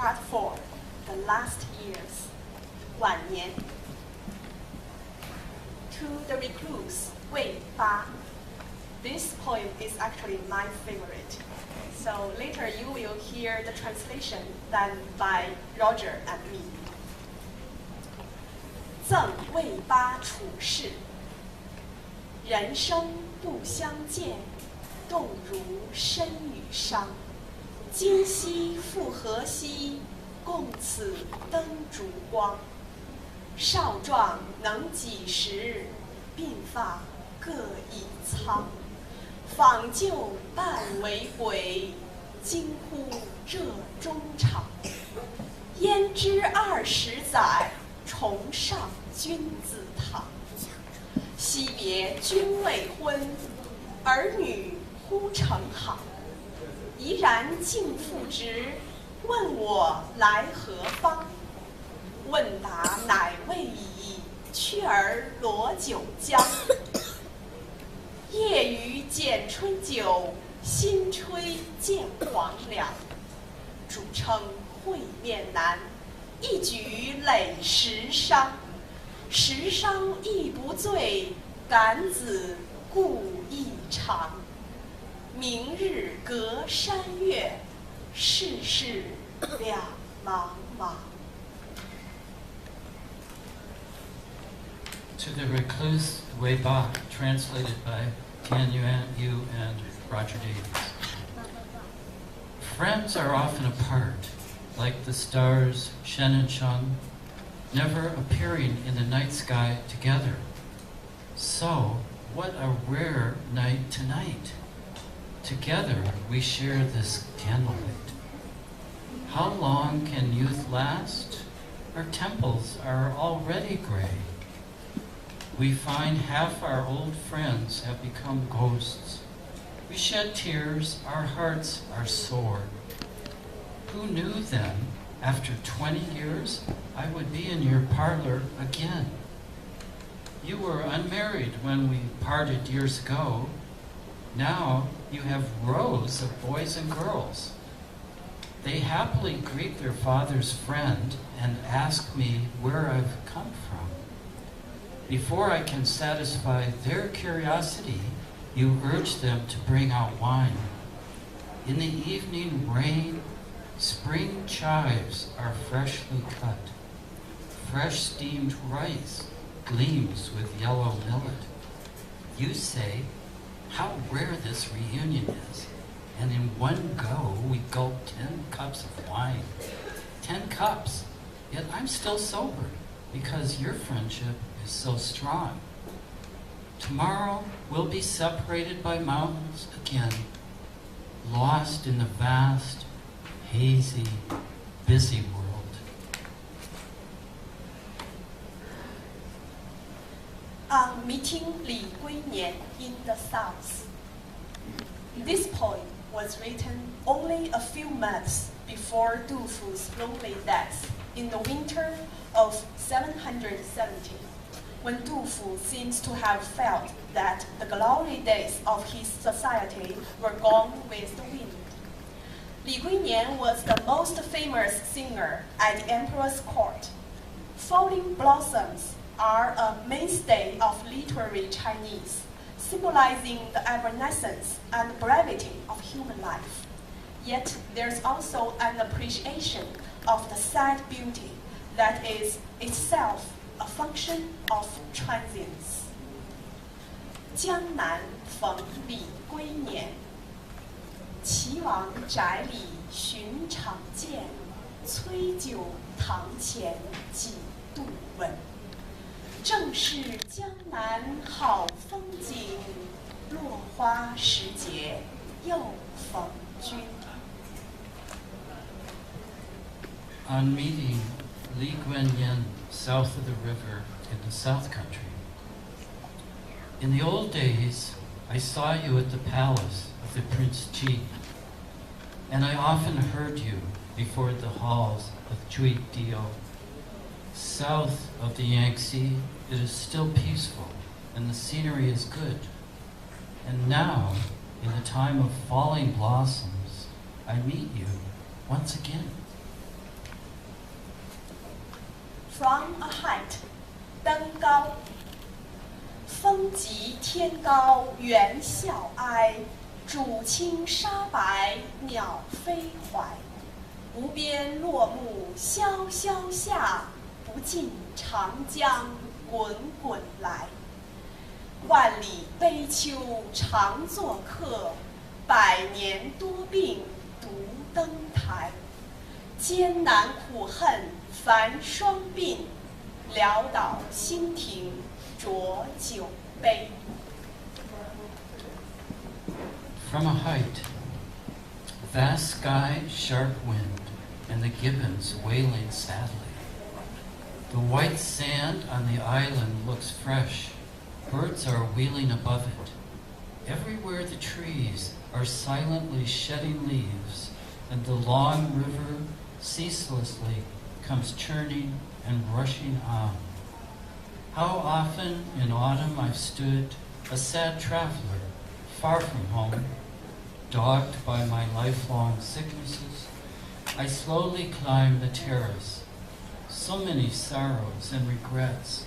Part 4, The Last Years, 晚年. To the Recluse, 魏八. This poem is actually my favorite. So later you will hear the translation done by Roger and me. 赠魏八处士，人生不相见，动如参与商。今夕复何夕，共此灯烛光。少壮能几时，鬓发各已苍。访旧半为鬼，惊呼这衷肠。焉知20载，重上君子堂。惜别君未婚，儿女忽成行。怡然敬父职，问我来何方？问答乃未已，却儿罗九江。夜雨剪春酒，新炊见黄粱。主称会面难，一举累十觞。十觞亦不醉，感子故意长。明日隔山岳，世事两茫茫。 To the Recluse, Wei Ba, translated by Tianyuan and Roger Davies. Friends are often apart, like the stars Shen and Sheng, never appearing in the night sky together. So, what a rare night tonight. Together we share this candlelight. How long can youth last? Our temples are already gray. We find half our old friends have become ghosts. We shed tears, our hearts are sore. Who knew then, after 20 years, I would be in your parlor again? You were unmarried when we parted years ago. Now you have rows of boys and girls. They happily greet their father's friend and ask me where I've come from. Before I can satisfy their curiosity, you urge them to bring out wine. In the evening rain, spring chives are freshly cut. Fresh steamed rice gleams with yellow millet. You say, how rare this reunion is, and in one go we gulp 10 cups of wine. 10 cups, yet I'm still sober, because your friendship is so strong. Tomorrow we'll be separated by mountains again, lost in the vast, hazy, busy world. On meeting Li Guinian in the south. This poem was written only a few months before Dufu's lonely death in the winter of 770, when Dufu seems to have felt that the glory days of his society were gone with the wind. Li Guinian was the most famous singer at the emperor's court. Falling blossoms are a mainstay of literary Chinese, symbolizing the evanescence and brevity of human life. Yet there's also an appreciation of the sad beauty that is itself a function of transience. 江南逢李龟年，岐王宅里寻常见，崔酒堂前几度闻。正是江南好风景，落花时节又逢君。 On meeting Li Guanyin south of the river in the South Country. In the old days, I saw you at the palace of the Prince Ji, and I often heard you before the halls of Chui Dio. South of the Yangtze, it is still peaceful, and the scenery is good. And now, in the time of falling blossoms, I meet you once again. From a height, 登高。风急天高猿啸哀，渚清沙白鸟飞怀。无边落木萧萧下，不尽长江滚滚来。万里悲秋常作客，百年多病独登台。艰难苦恨繁霜鬓，潦倒新停浊酒杯。 From a height, vast sky, sharp wind, and the gibbons wailing sadly. The white sand on the island looks fresh. Birds are wheeling above it. Everywhere the trees are silently shedding leaves, and the long river ceaselessly comes churning and rushing on. How often in autumn I've stood, a sad traveler, far from home, dogged by my lifelong sicknesses. I slowly climb the terrace. So many sorrows and regrets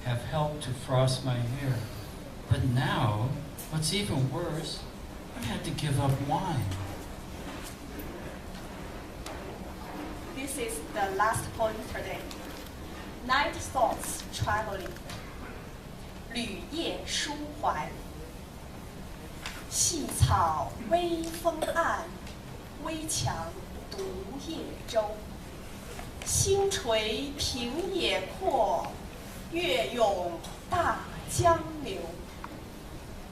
have helped to frost my hair. But now, what's even worse, I had to give up wine. This is the last poem today. Night thoughts traveling. 旅夜抒怀。细草微风岸，危樯独夜舟。星垂平野阔，月涌大江流。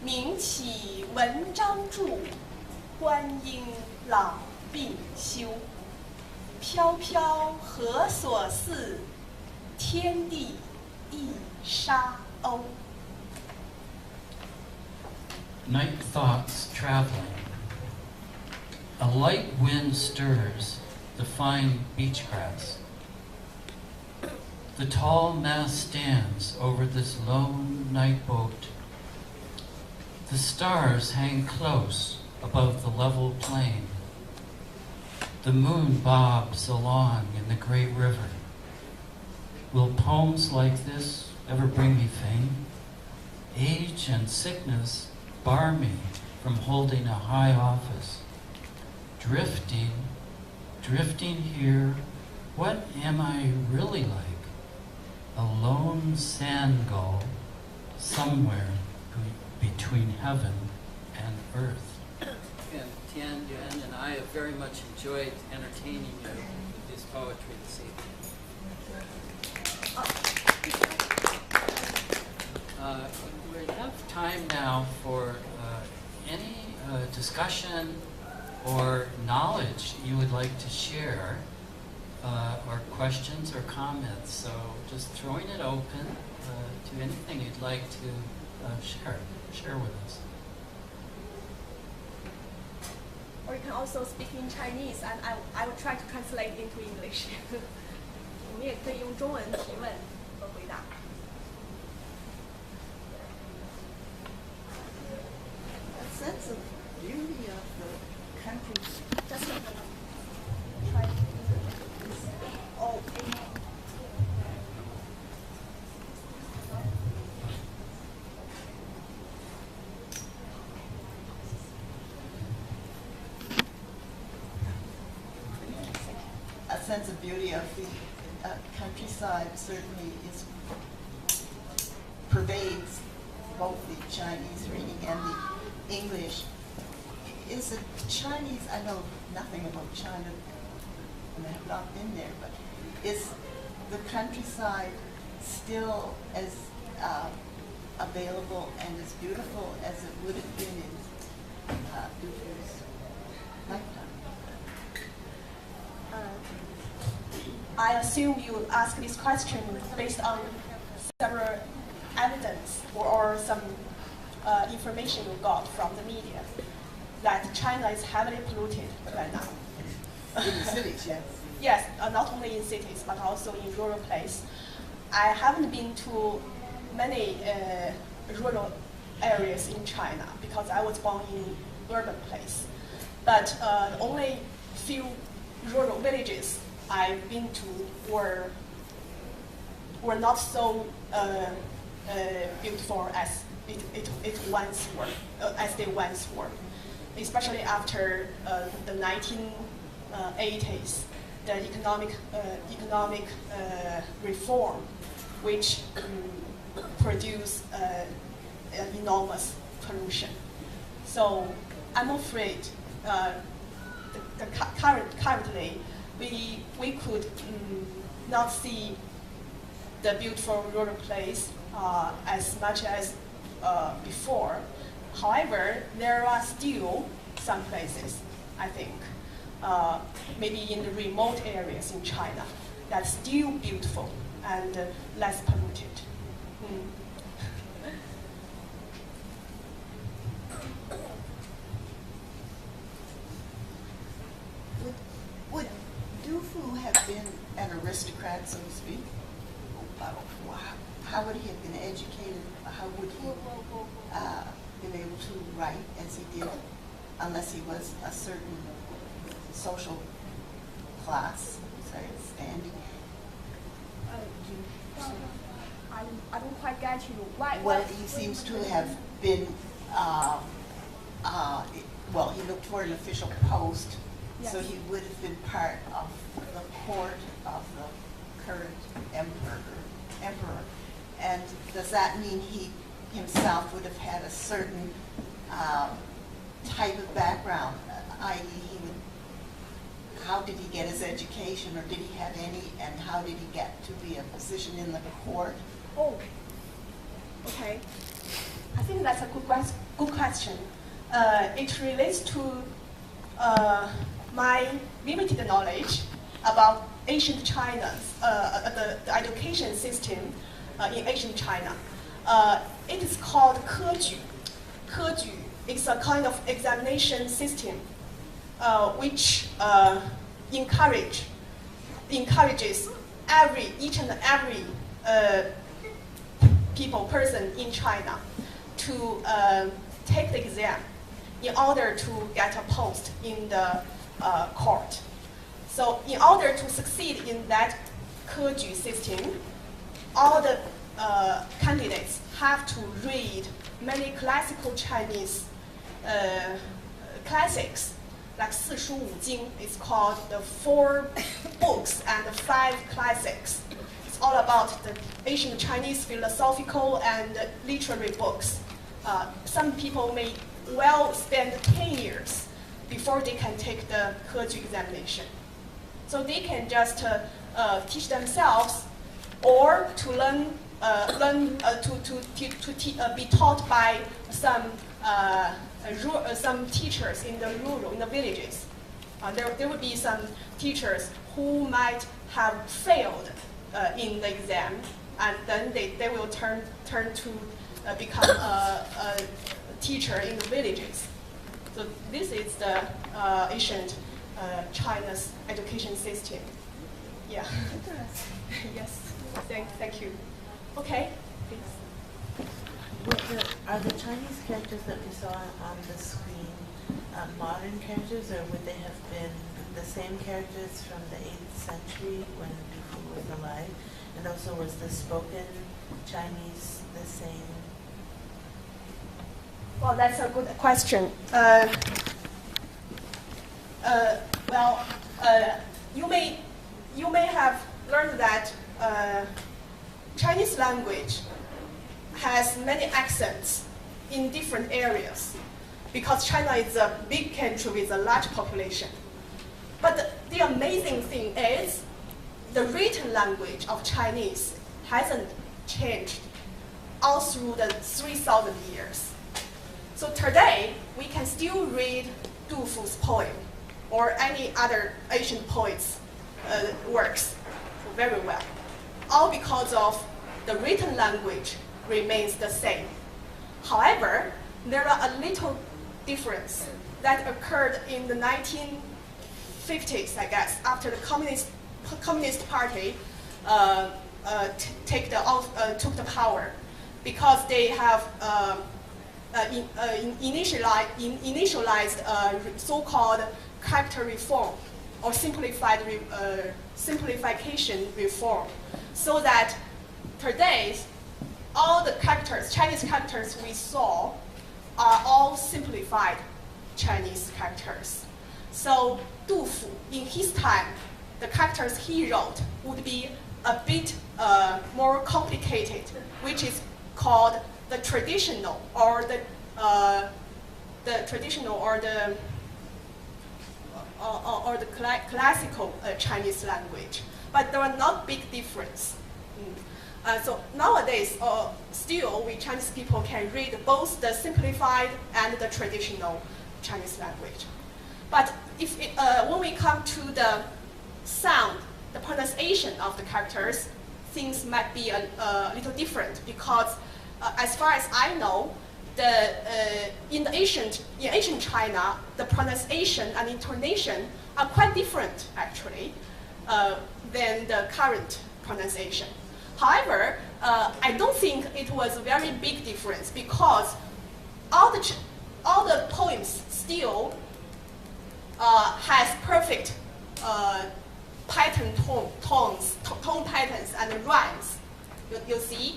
名启文章著，观音老病休。飘飘何所似？天地一沙鸥。 Night thoughts traveling. A light wind stirs the fine beach grass. The tall mast stands over this lone night boat. The stars hang close above the level plain. The moon bobs along in the great river. Will poems like this ever bring me fame? Age and sickness bar me from holding a high office. Drifting here, what am I really like? A lone sand gull somewhere between heaven and earth. And Tianyuan and I have very much enjoyed entertaining you with this poetry this evening. We have time now for any discussion or knowledge you would like to share, or questions or comments. So just throwing it open to anything you'd like to share with us. Or you can also speak in Chinese, and I will try to translate into English. 我们也可以用中文提问和回答。 Sense of beauty of the country. Just try. Oh. A sense of beauty of the countryside certainly pervades both the Chinese reading and the English. Is the Chinese, I know nothing about China, and I have not been there, but is the countryside still as available and as beautiful as it would have been in Dupu's lifetime? I assume you ask this question based on several evidence or some information you got from the media that China is heavily polluted right now. In the cities, yes. Yes, not only in cities but also in rural places. I haven't been to many rural areas in China because I was born in urban place. But the only few rural villages I've been to were were not so beautiful as it once were, as they once were, especially after the 1980s, the economic reform, which produced enormous pollution. So I'm afraid currently we could not see the beautiful rural place as much as before. However, there are still some places, I think, maybe in the remote areas in China, that's still beautiful and less polluted. Would Du Fu have been an aristocrat, so to speak? How would he have been educated? How would he been able to write as he did, unless he was a certain social class, say, standing? I don't quite get you. Why? Well, he seems to have been, well, he looked for an official post, so he would have been part of the court of the current emperor. And does that mean he himself would have had a certain type of background, i.e. how did he get his education, or did he have any, and how did he get to be a position in the court? Oh, okay. I think that's a good question. It relates to my limited knowledge about ancient China's the education system in ancient China. It is called Keju. Keju is a kind of examination system which encourages each and every person in China to take the exam in order to get a post in the court. So in order to succeed in that Keju system, all the candidates have to read many classical Chinese classics, like 四书五经. It's called the 4 books and the 5 classics. It's all about the ancient Chinese philosophical and literary books. Some people may well spend 10 years before they can take the Keju examination. So they can just teach themselves, or to learn, be taught by some teachers in the villages. There would be some teachers who might have failed in the exam, and then they will turn to become a teacher in the villages. So this is the ancient China's education system. Yeah. Yes. Thank you. Okay. Please. Are the Chinese characters that we saw on the screen modern characters, or would they have been the same characters from the 8th century when Du Fu was alive? And also, was the spoken Chinese the same? Well, that's a good question. You may have learned that Chinese language has many accents in different areas, because China is a big country with a large population. But the amazing thing is, the written language of Chinese hasn't changed all through the 3,000 years. So today, we can still read Du Fu's poem or any other ancient poet's works very well, all because of the written language remains the same. However, there are a little difference that occurred in the 1950s, I guess, after the Communist Party took the power, because they have initialized so-called character reform, or simplification reform, so that today, all the characters, Chinese characters we saw, are all simplified Chinese characters. So Du Fu, in his time, the characters he wrote would be a bit more complicated, which is called the traditional or the classical Chinese language. But there are not big difference. So nowadays, still, we Chinese people can read both the simplified and the traditional Chinese language. But if when we come to the sound, the pronunciation of the characters, things might be a little different because, as far as I know, in ancient China, the pronunciation and intonation are quite different actually than the current pronunciation. However, I don't think it was a very big difference because all the poems still has perfect pattern tone patterns and rhymes. You see,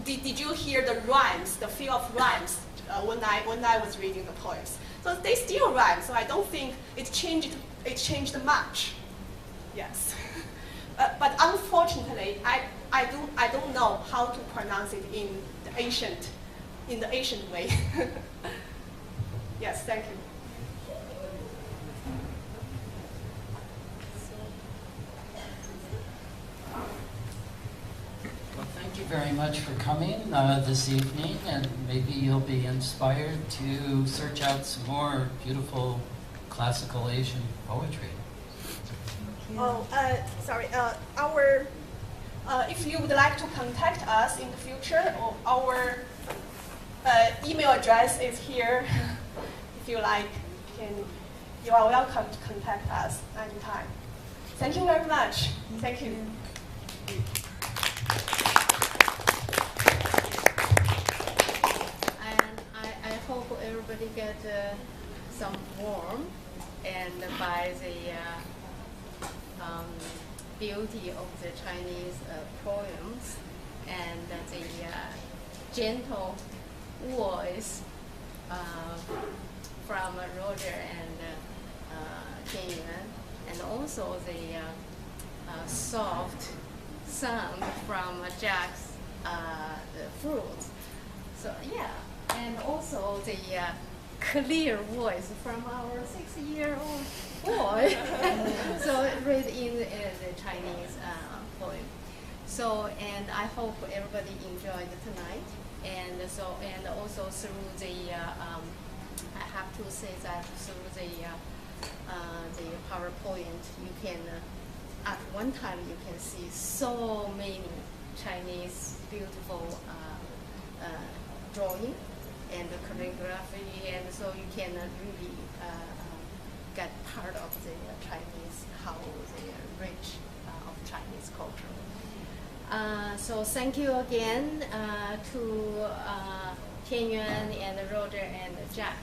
did you hear the rhymes, the feel of rhymes when I was reading the poems? So they still rhyme. So I don't think it changed much. Yes, but unfortunately, I don't know how to pronounce it in the ancient way. Yes, thank you. Well, thank you very much for coming this evening, and maybe you'll be inspired to search out some more beautiful classical Asian poetry. Oh, sorry. If you would like to contact us in the future, our email address is here. If you like, you are welcome to contact us anytime. Thank you very much. Thank you. And I hope everybody get some warm and by the beauty of the Chinese poems and the gentle voice from Roger and Tianyuan, and also the soft sound from Jack's flute. So yeah, and also the clear voice from our 6-year-old boy. So read in the Chinese poem. So, and I hope everybody enjoyed tonight. And so, and also through the, I have to say that through the PowerPoint, you can, at one time you can see so many Chinese beautiful drawing and calligraphy, and so you can really get part of the Chinese, how the rich of Chinese culture. So thank you again to Tianyuan and Roger and Jack.